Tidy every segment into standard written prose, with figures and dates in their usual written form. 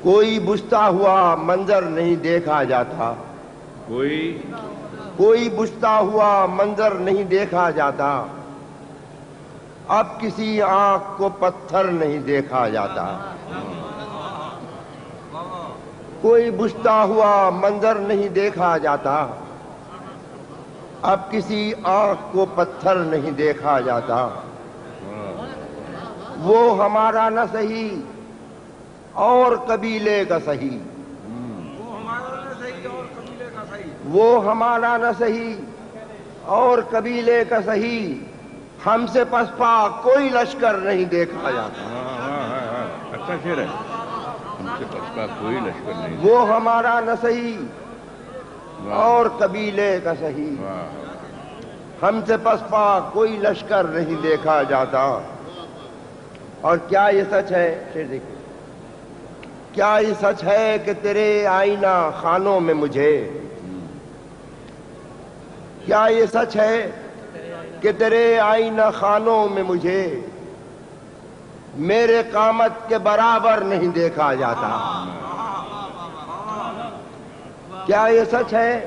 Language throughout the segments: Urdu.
کوئی بجھتا ہوا منظر نہیں دیکھا جاتا، کوئی بجھتا ہوا منظر نہیں دیکھا جاتا، اب کسی آنکھ کو پتھر نہیں دیکھا جاتا۔ کوئی بجھتا ہوا منظر نہیں دیکھا جاتا، اب کسی آنکھ کو پتھر نہیں دیکھا جاتا۔ وہ ہمارا نہ سہی اور قبیلے کا سہی، وہ ہمارا نہ سہی اور قبیلے کا سہی، ہم سے پسپا کوئی لشکر نہیں دیکھا جاتا۔ اچھا شعر ہے، ہم سے پسپا کوئی لشکر نہیں۔ وہ ہمارا نہ سہی اور قبیلے کا سہی، ہم سے پسپا کوئی لشکر نہیں دیکھا جاتا۔ اور کیا یہ سچ ہے، شعر دیکھیں، کیا یہ سچ ہے کہ تیرے آئینہ خانوں میں مجھے، کیا یہ سچ ہے کہ تیرے آئینہ خانوں میں مجھے میرے قامت کے برابر نہیں دیکھا جاتا؟ کیا یہ سچ ہے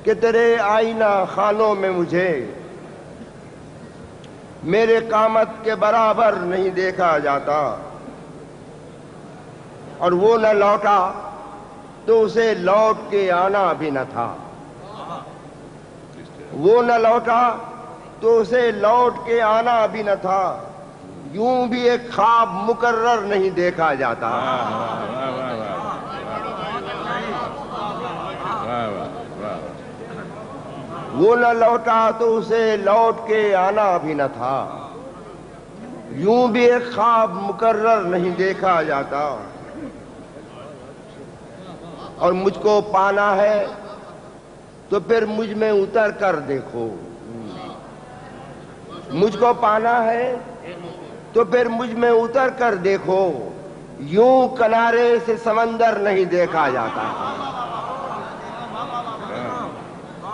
کہ تیرے آئینہ خانوں میں مجھے میرے قامت کے برابر نہیں دیکھا جاتا؟ اور وہ نہ لوٹا تو اسے لوٹ کے آنا بھی نہ تھا، وہ نہ لوٹا تو اسے لوٹ کے آنا بھی نہ تھا، یوں بھی ایک خواب مقرر نہیں دیکھا جاتا۔ وہ نہ لوٹا تو اسے لوٹ کے آنا بھی نہ تھا، یوں بھی ایک خواب مقرر نہیں دیکھا جاتا۔ اور مجھ کو پانا ہے تو پھر مجھ میں اتر کر دیکھو، مجھ کو پانا ہے تو پھر مجھ میں اتر کر دیکھو، یوں کنارے سے سمندر نہیں دیکھا جاتا۔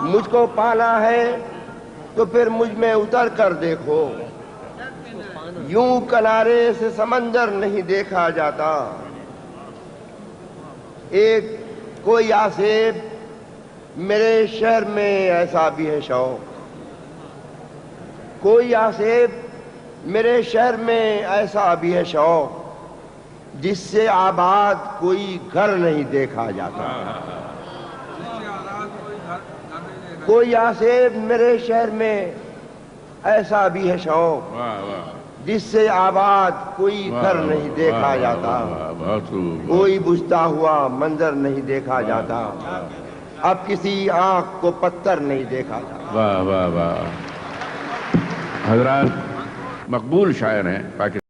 مجھ کو پانا ہے تو پھر مجھ میں اتر کر دیکھو، یوں کنارے سے سمندر نہیں دیکھا جاتا۔ ایک کوئی آصف میرے شہر میں ایسا بھی ہے شوق، کوئی آصف میرے شہر میں ایسا بھی ہے شوق، جس سے آباد کوئی گھر نہیں دیکھا جاتا۔ کوئی آصف میرے شہر میں ایسا بھی ہے شوق، جس سے آباد کوئی گھر نہیں دیکھا جاتا۔ کوئی بجھتا ہوا منظر نہیں دیکھا جاتا، اب کسی آنکھ کو پتھر نہیں دیکھا جاتا۔ واہ واہ واہ، حضرات مقبول شاعر ہیں پاکستان